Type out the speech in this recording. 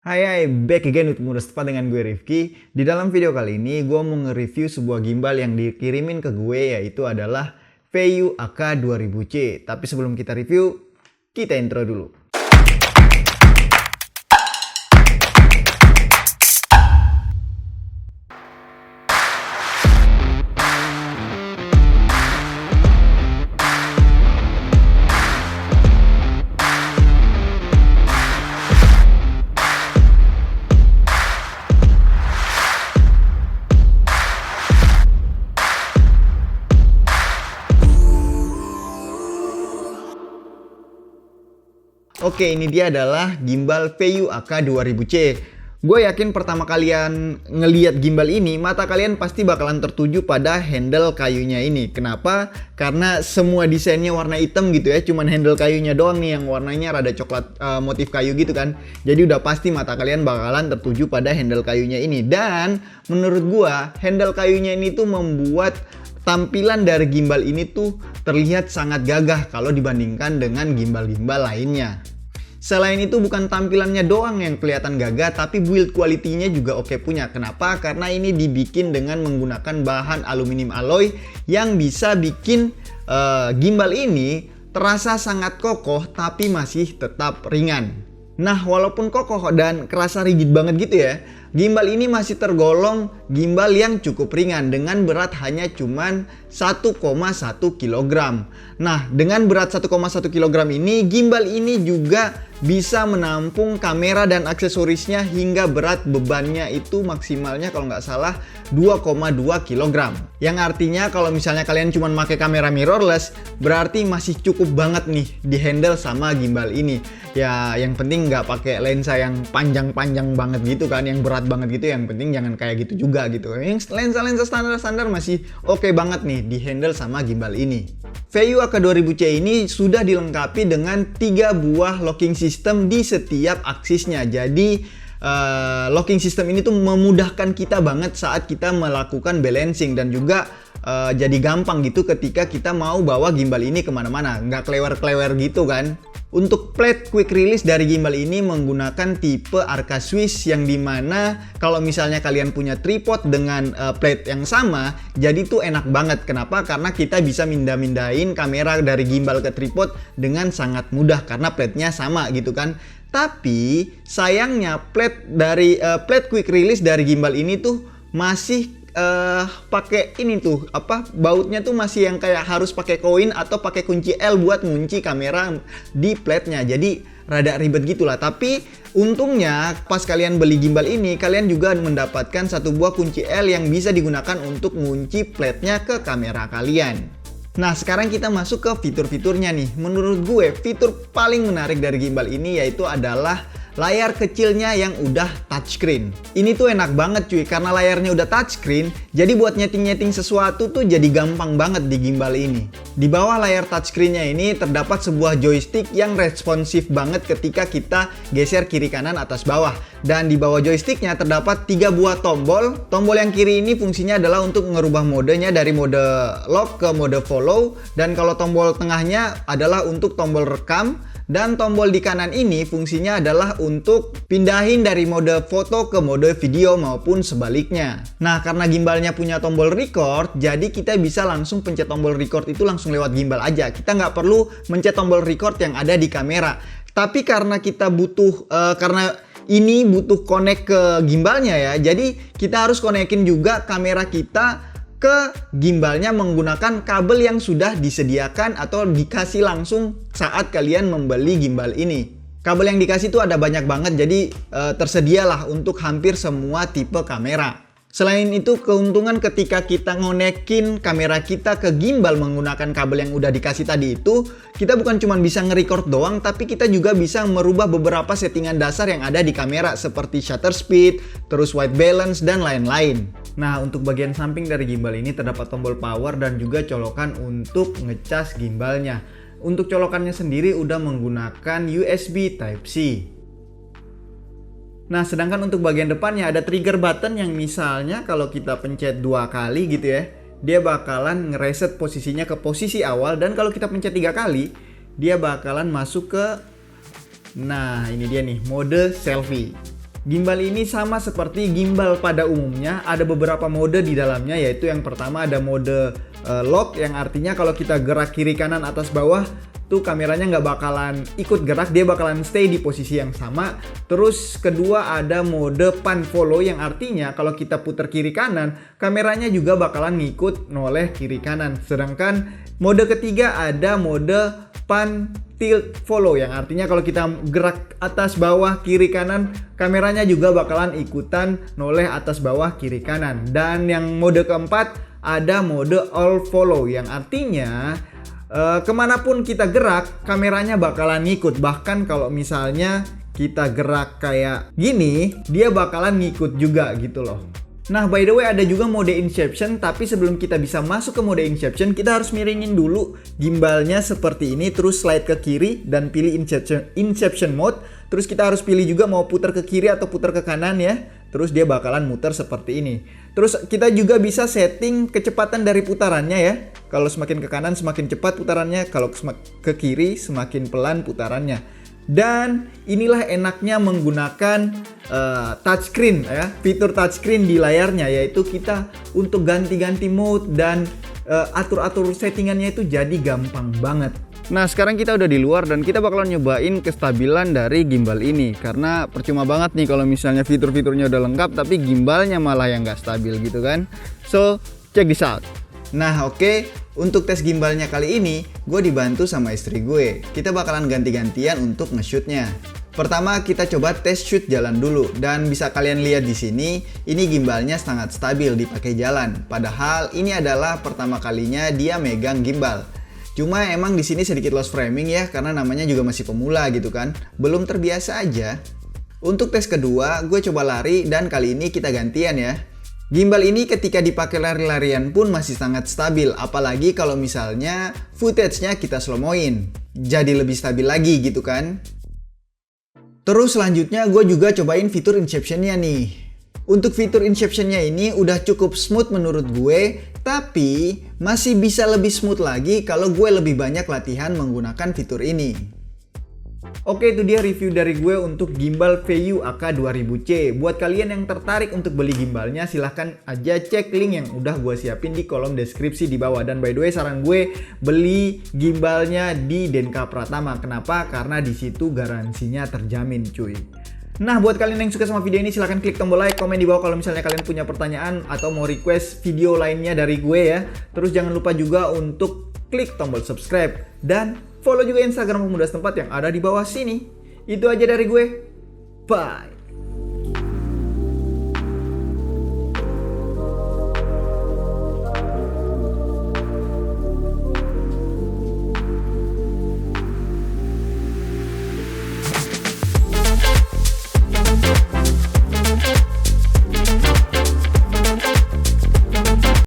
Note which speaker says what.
Speaker 1: Hai, back again with Mudah Tepat dengan gue Rifki. Di dalam video kali ini gue mau nge-review sebuah gimbal yang dikirimin ke gue, yaitu adalah VU AK2000C. Tapi sebelum kita review, kita intro dulu. Oke, ini dia adalah gimbal VU AK2000C. Gue yakin pertama kalian ngelihat gimbal ini, mata kalian pasti bakalan tertuju pada handle kayunya ini. Kenapa? Karena semua desainnya warna hitam gitu ya, cuman handle kayunya doang nih yang warnanya rada coklat, motif kayu gitu kan. Jadi udah pasti mata kalian bakalan tertuju pada handle kayunya ini. Dan menurut gue, handle kayunya ini tuh membuat tampilan dari gimbal ini tuh terlihat sangat gagah kalau dibandingkan dengan gimbal-gimbal lainnya. Selain itu bukan tampilannya doang yang kelihatan gagah, tapi build quality-nya juga oke punya. Kenapa? Karena ini dibikin dengan menggunakan bahan aluminium alloy yang bisa bikin gimbal ini terasa sangat kokoh tapi masih tetap ringan. Nah, walaupun kokoh dan kerasa rigid banget gitu ya, gimbal ini masih tergolong gimbal yang cukup ringan dengan berat hanya cuman 1,1 kg. Nah, dengan berat 1,1 kg ini, gimbal ini juga bisa menampung kamera dan aksesorisnya hingga berat bebannya itu maksimalnya kalau nggak salah 2,2 kg. Yang artinya kalau misalnya kalian cuma pakai kamera mirrorless, berarti masih cukup banget nih di handle sama gimbal ini. Ya, yang penting nggak pakai lensa yang panjang-panjang banget gitu kan, yang berat banget gitu. Yang penting jangan kayak gitu juga gitu. Yang lensa-lensa standar-standar masih oke banget nih di handle sama gimbal ini. VU AK2000C ini sudah dilengkapi dengan 3 buah locking system di setiap aksisnya. Jadi locking system ini tuh memudahkan kita banget saat kita melakukan balancing dan juga jadi gampang gitu ketika kita mau bawa gimbal ini kemana-mana, nggak klewer-klewer gitu kan. Untuk plate quick release dari gimbal ini menggunakan tipe Arca Swiss yang dimana kalau misalnya kalian punya tripod dengan plate yang sama, jadi tuh enak banget. Kenapa? Karena kita bisa mindah-mindahin kamera dari gimbal ke tripod dengan sangat mudah karena plate-nya sama gitu kan. Tapi sayangnya plate quick release dari gimbal ini tuh masih pakai ini tuh bautnya tuh masih yang kayak harus pakai koin atau pakai kunci L buat ngunci kamera di plate-nya. Jadi rada ribet gitulah. Tapi untungnya pas kalian beli gimbal ini, kalian juga mendapatkan satu buah kunci L yang bisa digunakan untuk ngunci plate-nya ke kamera kalian. Nah, sekarang kita masuk ke fitur-fiturnya nih. Menurut gue, fitur paling menarik dari gimbal ini yaitu adalah layar kecilnya yang udah touchscreen. Ini tuh enak banget cuy, karena layarnya udah touchscreen, jadi buat nyeting-nyeting sesuatu tuh jadi gampang banget di gimbal ini. Di bawah layar touchscreen-nya ini terdapat sebuah joystick yang responsif banget ketika kita geser kiri kanan atas bawah. Dan di bawah joysticknya terdapat 3 buah tombol. Tombol yang kiri ini fungsinya adalah untuk ngerubah modenya dari mode lock ke mode follow. Dan kalau tombol tengahnya adalah untuk tombol rekam. Dan tombol di kanan ini fungsinya adalah untuk pindahin dari mode foto ke mode video maupun sebaliknya. Nah, karena gimbalnya punya tombol record, jadi kita bisa langsung pencet tombol record itu langsung lewat gimbal aja. Kita nggak perlu mencet tombol record yang ada di kamera. Tapi karena kita butuh, karena ini butuh connect ke gimbalnya ya, jadi kita harus konekin juga kamera kita ke gimbalnya menggunakan kabel yang sudah disediakan atau dikasih langsung saat kalian membeli gimbal ini. Kabel yang dikasih itu ada banyak banget, jadi tersedialah untuk hampir semua tipe kamera. Selain itu, keuntungan ketika kita ngonekin kamera kita ke gimbal menggunakan kabel yang udah dikasih tadi itu, kita bukan cuma bisa nge-record doang, tapi kita juga bisa merubah beberapa settingan dasar yang ada di kamera seperti shutter speed, terus white balance, dan lain-lain. Nah, untuk bagian samping dari gimbal ini terdapat tombol power dan juga colokan untuk ngecas gimbalnya. Untuk colokannya sendiri udah menggunakan USB Type-C. Nah, sedangkan untuk bagian depannya ada trigger button yang misalnya kalau kita pencet 2 kali gitu ya, dia bakalan ngereset posisinya ke posisi awal, dan kalau kita pencet 3 kali, dia bakalan masuk ke, nah ini dia nih, mode selfie. Gimbal ini sama seperti gimbal pada umumnya, ada beberapa mode di dalamnya, yaitu yang pertama ada mode lock, yang artinya kalau kita gerak kiri kanan atas bawah tuh kameranya nggak bakalan ikut gerak, dia bakalan stay di posisi yang sama. Terus kedua ada mode pan follow, yang artinya kalau kita putar kiri kanan kameranya juga bakalan ngikut noleh kiri kanan. Sedangkan mode ketiga ada mode pan tilt follow, yang artinya kalau kita gerak atas bawah kiri kanan kameranya juga bakalan ikutan noleh atas bawah kiri kanan. Dan yang mode keempat ada mode all follow, yang artinya kemanapun kita gerak kameranya bakalan ngikut. Bahkan kalau misalnya kita gerak kayak gini dia bakalan ngikut juga gitu loh. Nah, by the way ada juga mode Inception, tapi sebelum kita bisa masuk ke mode Inception kita harus miringin dulu gimbalnya seperti ini, terus slide ke kiri dan pilih Inception mode. Terus kita harus pilih juga mau putar ke kiri atau putar ke kanan ya. Terus dia bakalan muter seperti ini. Terus kita juga bisa setting kecepatan dari putarannya ya. Kalau semakin ke kanan semakin cepat putarannya, kalau ke kiri semakin pelan putarannya. Dan inilah enaknya menggunakan touchscreen ya, fitur touchscreen di layarnya, yaitu kita untuk ganti-ganti mode dan atur-atur settingannya itu jadi gampang banget. Nah, sekarang kita udah di luar dan kita bakalan nyobain kestabilan dari gimbal ini, karena percuma banget nih kalau misalnya fitur-fiturnya udah lengkap tapi gimbalnya malah yang nggak stabil gitu kan. So, check this out. Nah, oke. Untuk tes gimbalnya kali ini, gue dibantu sama istri gue. Kita bakalan ganti-gantian untuk nge-shootnya. Pertama, kita coba tes shoot jalan dulu. Dan bisa kalian lihat di sini, ini gimbalnya sangat stabil dipakai jalan. Padahal ini adalah pertama kalinya dia megang gimbal. Cuma emang di sini sedikit lost framing ya, karena namanya juga masih pemula gitu kan. Belum terbiasa aja. Untuk tes kedua, gue coba lari dan kali ini kita gantian ya. Gimbal ini ketika dipakai lari-larian pun masih sangat stabil, apalagi kalau misalnya footage-nya kita slow-moin. Jadi lebih stabil lagi gitu kan. Terus selanjutnya gue juga cobain fitur Inception-nya nih. Untuk fitur Inception-nya ini udah cukup smooth menurut gue, tapi masih bisa lebih smooth lagi kalau gue lebih banyak latihan menggunakan fitur ini. Oke, itu dia review dari gue untuk gimbal Vayu AK2000C. Buat kalian yang tertarik untuk beli gimbalnya, silahkan aja cek link yang udah gue siapin di kolom deskripsi di bawah. Dan by the way, saran gue beli gimbalnya di Denka Pratama. Kenapa? Karena di situ garansinya terjamin cuy. Nah, buat kalian yang suka sama video ini, silahkan klik tombol like, komen di bawah kalau misalnya kalian punya pertanyaan atau mau request video lainnya dari gue ya. Terus jangan lupa juga untuk klik tombol subscribe dan follow juga Instagram Pemuda Setempat yang ada di bawah sini. Itu aja dari gue. Bye.